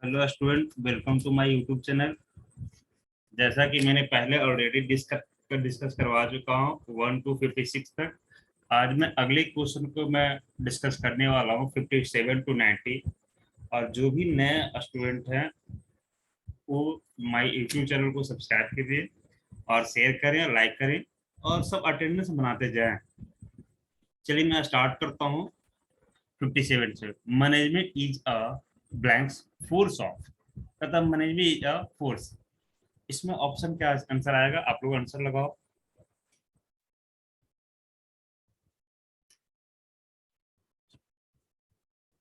Hello student, welcome to my YouTube channel. जैसा कि मैंने पहले ऑलरेडी डिस्कस करवा चुका हूँ 1 to 56 तक। आज मैं अगले क्वेश्चन को मैं डिस्कस करने वाला हूँ 57 to 90। और जो भी नए स्टूडेंट हैं वो माय यूट्यूब चैनल को सब्सक्राइब कीजिए और शेयर करें, लाइक करें और सब अटेंडेंस बनाते जाएं। चलिए मैं स्टार्ट करता हूँ 57 से। Management is a blanks force of, मतलब मैनेजमेंट इज अ फोर्स। इसमें ऑप्शन क्या आंसर आएगा, आप लोग आंसर लगाओ।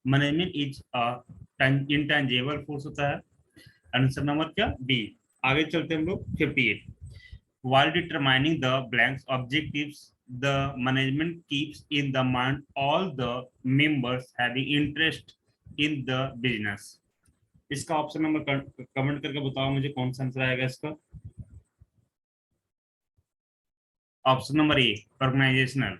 Management is a intangible force होता है। आंसर नंबर क्या, बी। आगे चलते हैं हम लोग 58। while determining the blanks objectives, the management keeps in the mind all the members having interest in the business। इसका ऑप्शन नंबर कमेंट करके बताओ मुझे कौन सा आंसर आएगा इसका। Option number A, organisational.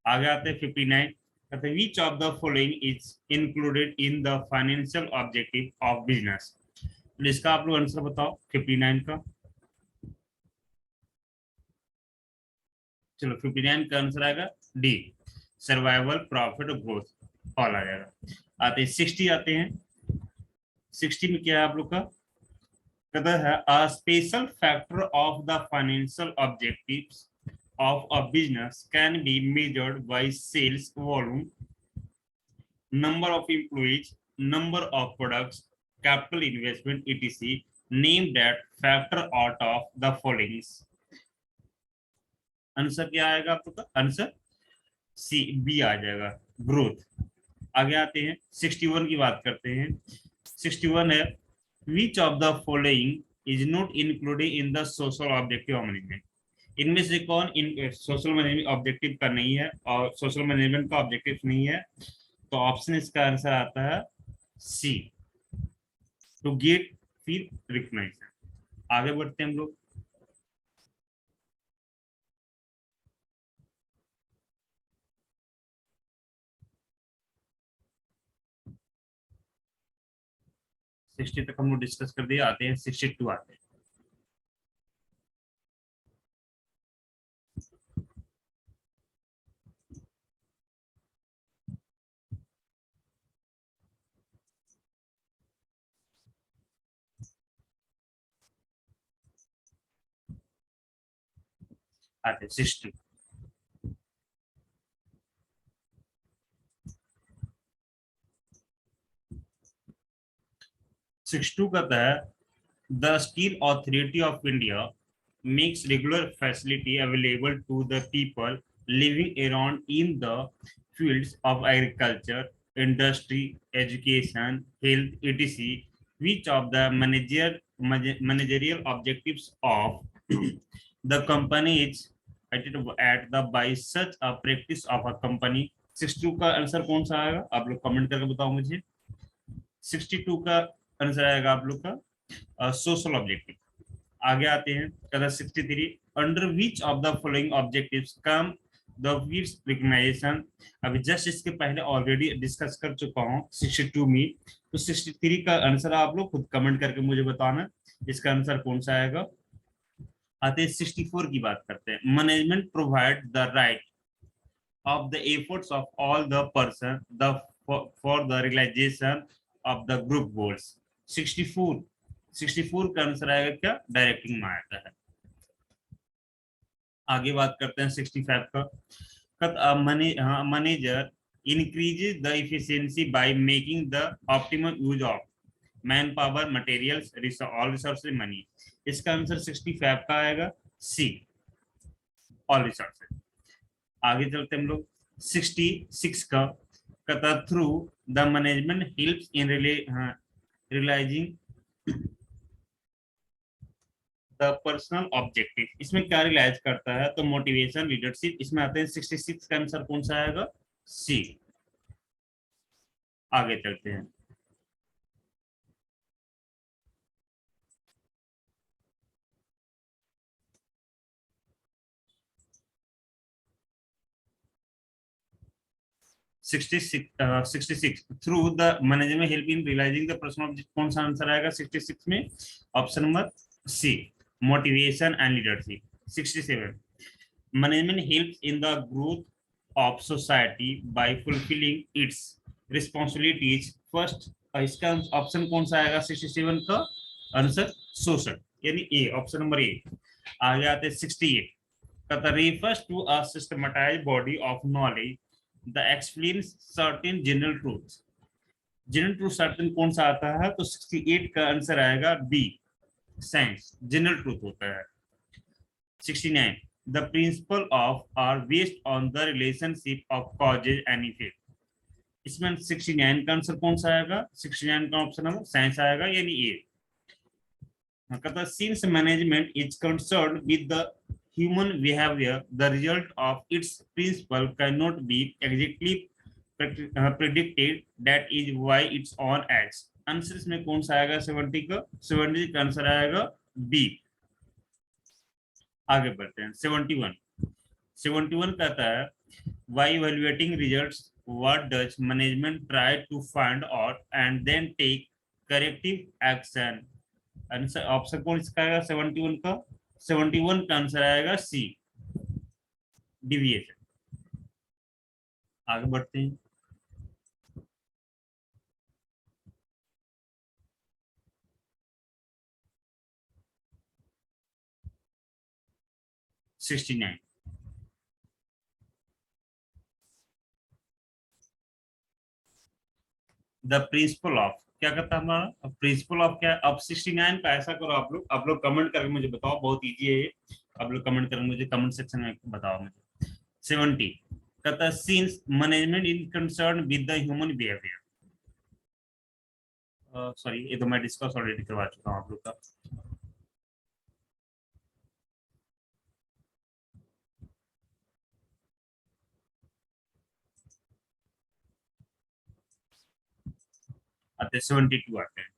आगे आते हैं 59। कहते हैं which of the following is included in the financial objective of business. तो इसका आप लोग आंसर बताओ 59 का। चलो 59 का आंसर आएगा डी, सर्वाइवल, प्रॉफिट और ग्रोथ। ऑल आ जाएगा। आते हैं 60, आते हैं 60 में क्या है आप लोग का। कहता है a special factor of the financial objectives of a business can be measured by sales volume, number of employees, number of products, capital investment, etc. Name that factor out of the following। Answer क्या आएगा आप लोग का, answer C, B आ जाएगा, growth. आगे आते हैं 61 की बात करते हैं। 61 है विच of the following is not included in the social objective of management. इनमें से कौन इन सोशल मैनेजमेंट ऑब्जेक्टिव का नहीं है और सोशल मैनेजमेंट का ऑब्जेक्टिव नहीं है। तो ऑप्शन इसका आंसर आता है सी, टू गेट फील रिकग्नाइज। आगे बढ़ते हैं हम लोग। सिक्सटी तक हम लोग डिस्कस कर दिया, आते हैं 62 आते हैं 60। 62 कहता है the steel authority of India makes regular facility available to the people living around in the fields of agriculture, industry, education, health, etc. Which of the managerial objectives of the company is at the by such a practice of a company। 62 का answer कौन सा आएगा, आप लोग comment करके बताओ मुझे। 62 का आंसर आएगा आप लोग का सोशल ऑब्जेक्टिव। आगे आते हैं colour 63। Under which of the following objectives come the needs recognition. अभी जस्ट इसके पहले ऑलरेडी डिस्कस कर चुका हूँ 62 में। तो 63 का आंसर आप लोग खुद कमेंट करके मुझे बताना इसका आंसर कौन सा आएगा। आते हैं 64 की बात करते हैं। Management provide the right of the efforts of all the person the for the realisation of the group goals. 64, 64 का आंसर आएगा क्या, डायरेक्टिंग में आता है। आगे बात करते हैं 65 का। Manager increases the efficiency by making the optimum use of man power, materials, all resources, money. इसका आंसर 65 का आएगा सी, ऑल रिसोर्सेज। आगे चलते हम लोग 66 का। Through the management helps in realising the personal objective. इसमें क्या रियलाइज करता है, तो मोटिवेशन, लीडरशिप। इसमें आते हैं 66 का आंसर कौन सा आएगा, सी। आगे चलते हैं। 66 through the management help in realising the person object. कौन सा आंसर आएगा 66 में? Option number C, motivation and leadership. 67 management helps in the growth of society by fulfilling its responsibilities. First, इसका ऑप्शन कौन सा आएगा 67 का आंसर? सोशल, यानी ए, ऑप्शन नंबर ए। आगे आते हैं 68 का, refers to a systematized body of knowledge that explains certain general truths। General truth certain कौन सा आता है? तो 68 का आंसर आएगा बी, साइंस, जनरल ट्रूथ होता है। 69 the principle of are based on the relationship of causes and effect। इसमें 69 का आंसर कौन सा आएगा? 69 का ऑप्शन नंबर साइंस आएगा, यानी ए। कहता since management is concerned with the human behavior, the result of its principle cannot be exactly predicted, that is why it's on acts। Answer इसमें कौन सा आएगा 70 का? 70 का आंसर आएगा बी। आगे बढ़ते हैं 71। 71 कहता है by evaluating results what does management try to find out and then take corrective action। Answer option कौन इसका आएगा 71 का? 71 का आंसर आएगा सी, डिविएशन। आगे बढ़ते हैं 69 द प्रिंसिपल ऑफ। क्या कहता है हमारा प्रिंसिपल ऑफ? क्या अब 69 का ऐसा करो, आप लोग कमेंट करके मुझे बताओ, बहुत इजी है ये। आप लोग कमेंट करके मुझे कमेंट सेक्शन में बताओ मुझे। 70 कहता है since management is concern with the human behaviour. Sorry, ये तो मैं डिस्कस ऑलरेडी करवा चुका हूँ आप लोग का। आते 72 आते हैं।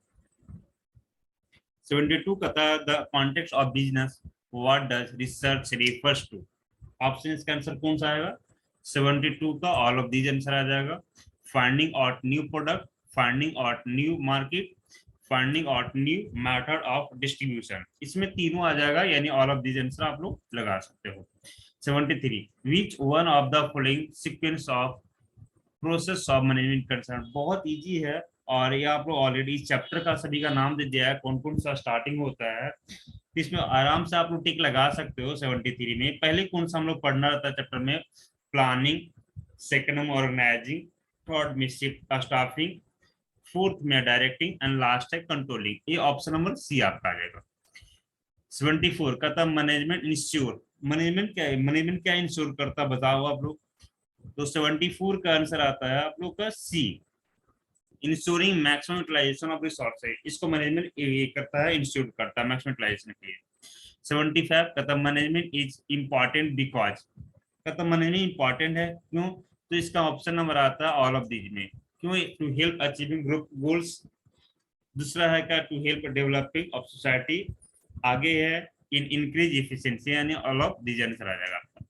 72 कहता है the context of business what does research refers to. Option इसका आंसर कौन सा आएगा 72 का? ऑल ऑफ दीज आंसर आ जाएगा। Finding out new product, finding out new market, finding out new method of distribution. इसमें तीनों आ जाएगा, यानी ऑल ऑफ दीज आंसर आप लोग लगा सकते हो। 73 which one of the following sequence of process of management concern. बहुत इजी है, और ये आप लोग ऑलरेडी चैप्टर का सभी का नाम दे दिया है, कौन कौन सा स्टार्टिंग होता है, इसमें आराम से आप लोग टिक लगा सकते हो। 73 में पहले कौन सा हम लोग पढ़ना रहता है चैप्टर में? प्लानिंग, सेकंड में ऑर्गेनाइजिंग, थर्ड में शिफ्ट स्टाफिंग, फोर्थ में डायरेक्टिंग एंड लास्ट है कंट्रोलिंग। ये ऑप्शन नंबर सी आपका आ जाएगा। 74 का था मैनेजमेंट इंश्योर। मैनेजमेंट क्या है? मैनेजमेंट क्या इंश्योर करता बताओ आप लोग? तो 74 का आंसर आता है आप लोग का C, ensuring maximum utilisation of resources. इसको मैनेजमेंट ये करता है, इंश्योर करता है मैक्सिमम यूटिलाइजेशन के लिए। 75 कहता मैनेजमेंट इज इंपॉर्टेंट बिकॉज। कहता मैनेजमेंट इंपॉर्टेंट है क्यों? तो इसका ऑप्शन नंबर आता है ऑल ऑफ दीज में। क्यों? To help achieving group goals. दूसरा है क्या? To help developing of society. आगे है इन इंक्रीज एफिशिएंसी, यानी ऑल ऑफ दीज आंसर आ जाएगा आपका।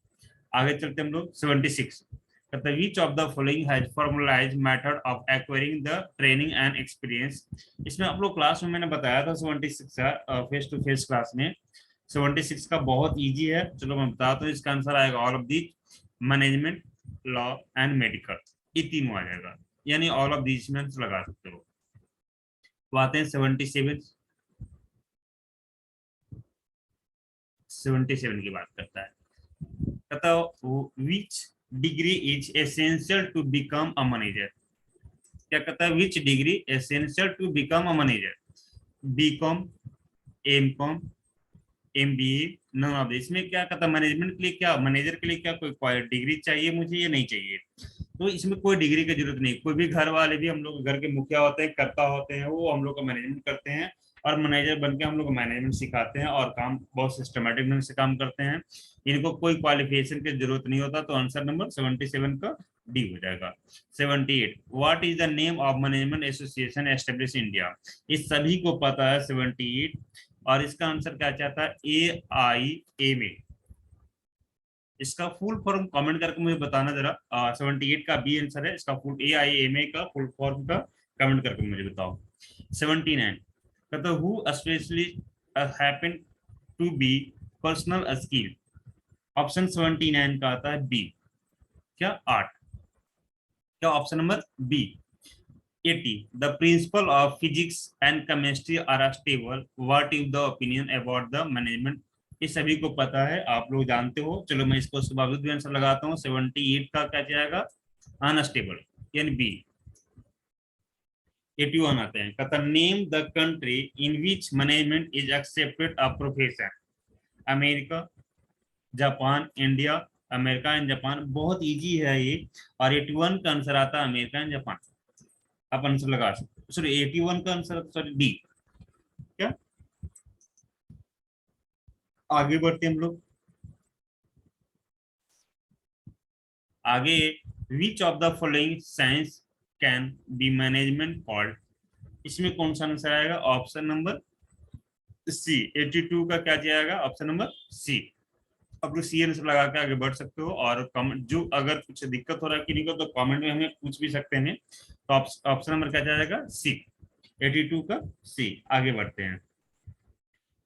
आगे चलते हम लोग 76 कहता है which of the following has formalized method of acquiring the training and experience। इसमें आप लोग क्लास में मैंने बताया था 76 का फेस टू फेस क्लास में। 76 का बहुत इजी है, चलो मैं बताता हूँ। इसका आंसर आएगा all of these, management, law and medical, ये तीनों आ जाएगा, यानी ऑल ऑफ दीज में लगा सकते हो। तो आते हैं 77 की बात करता है। कहता which degree is essential to become a manager. क्या कहता है? Which degree essential to become a manager? BCom, MCom, MBA, none of this. इसमें क्या कहता है? मैनेजमेंट के लिए क्या, मैनेजर के लिए क्या कोई डिग्री चाहिए मुझे या नहीं चाहिए? तो इसमें कोई डिग्री की जरूरत नहीं। कोई भी घर वाले भी, हम लोग घर के मुखिया होते हैं, कर्ता होते हैं, वो हम लोग का मैनेजमेंट करते हैं, और मैनेजर बन के हम लोग मैनेजमेंट सिखाते हैं, और काम बहुत सिस्टमेटिक ढंग से काम करते हैं। इनको कोई क्वालिफिकेशन की जरूरत नहीं होता। तो आंसर नंबर 77 का डी हो जाएगा। 78 what is the name of management association establish India. इस सभी को पता है 78, और इसका आंसर क्या चाहता है? AIMA। इसका फुल फॉर्म कमेंट करके मुझे बताना जरा। 78 का बी आंसर है, इसका फुल AIMA का फुल फॉर्म का कमेंट करके मुझे बताओ। 79 कहता who specially happen to be personal skill. Option 79 का आता है बी, क्या 8, क्या option number B 80 the principle of physics and chemistry are stable, what is the opinion about the management. ये सभी को पता है, आप लोग जानते हो। चलो मैं इसको उसके बावजूद भी आंसर लगाता हूँ। 78 का क्या जाएगा, अनस्टेबल, यानी बी। 81 आते हैं, कहता name the country in which management is accepted a profession. America, Japan, India. America and Japan, बहुत इजी है ये। और 81 का आंसर आता है अमेरिका एंड जापान। आप आंसर लगा सकते, सॉरी 81 का आंसर, सॉरी डी। क्या, आगे बढ़ते हम लोग आगे। विच of the following science can be management called. इसमें कौन सा आंसर आएगा, ऑप्शन नंबर सी। 82 का क्या जाएगा, ऑप्शन नंबर सी। अब लोग सी आंसर लगा के आगे बढ़ सकते हो। और कमेंट, जो अगर कुछ दिक्कत हो रहा है कि नहीं को, तो कमेंट में हमें पूछ भी सकते हैं। तो ऑप्शन नंबर क्या जाएगा, सी। 82 का सी। आगे बढ़ते हैं।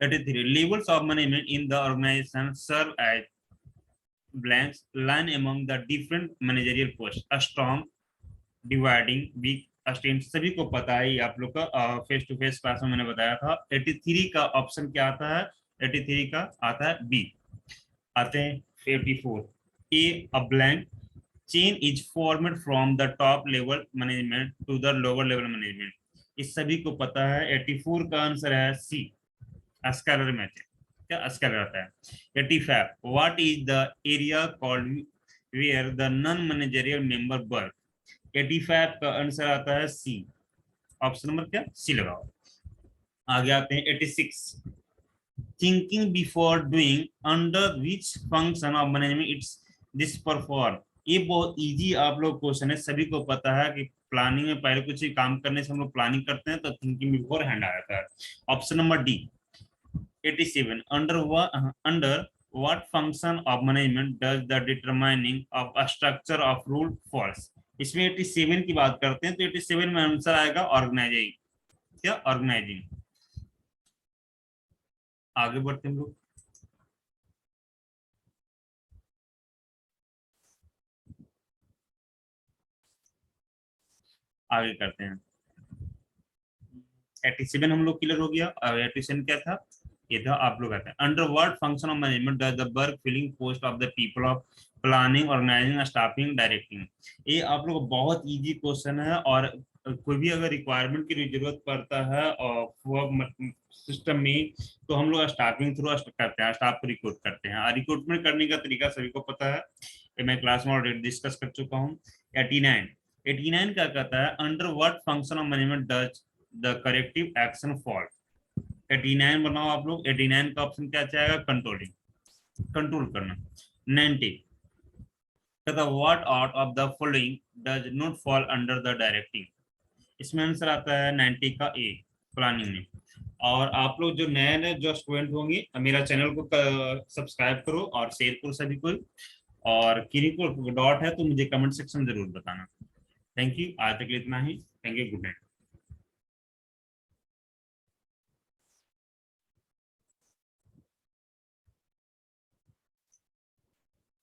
33 levels of management in the organization serve as blanks line among the different managerial posts, a strong dividing weak strength. सभी को पता है, ये आप लोग का फेस टू फेस क्लास में मैंने बताया था। 83 का ऑप्शन क्या आता है, 83 का आता है बी। आते हैं 84 A, a blank chain is formed from the top level management to the lower level management. इस सभी को पता है। 84 का आंसर है सी, स्केलर मैथ। क्या स्केलर आता है। 85 what is the area called where the non managerial member work. 85 का आंसर आता है सी। ऑप्शन नंबर क्या, सी लगाओ। आगे आते हैं 86 thinking before doing, under which function of management it's this perform. ये बहुत इजी आप लोग क्वेश्चन है, सभी को पता है कि प्लानिंग में पहले कुछ काम करने से हम लोग प्लानिंग करते हैं, तो थिंकिंग बिफोर हैंड आ जाता है। Option number D. 87 under what function of management does the determining of a structure of rule falls। इसमें 87 की बात करते हैं, तो 87 में आंसर आएगा ऑर्गेनाइजिंग। क्या, ऑर्गेनाइजिंग। आगे बढ़ते हैं हम लोग। आगे करते हैं। 87 हम लोग क्लियर हो गया। और 87 क्या था, ये था आप लोग कहते हैं under what function of management does the work filling post of the people of planning, organising, staffing, directing. ये आप लोग बहुत इजी क्वेश्चन है। और कोई भी अगर रिक्वायरमेंट की जरूरत पड़ता है और वो सिस्टम में, तो हम लोग स्टाफिंग थ्रू करते हैं, स्टाफ को रिक्रूट करते हैं। और रिक्रूटमेंट करने का तरीका सभी को पता है, ये मैं क्लास में ऑलरेडी डिस्कस कर चुका हूँ। 89 क्या कहता है, under what function of management does the corrective action fall. 89 बनाओ आप लोग। 89 का ऑप्शन क्या चाहेगा, कंट्रोलिंग, कंट्रोल करना। 90 कहता what out of the following does not fall under the directing. इसमें आंसर आता है 90 का ए, प्लानिंग में। और आप लोग जो नए नए जो स्टूडेंट होंगे, मेरा चैनल को सब्सक्राइब करो और शेयर करो सभी को। और किसी को डाउट है तो मुझे कमेंट सेक्शन में जरूर बताना। थैंक यू, आज तक इतना ही। Thank you, good night.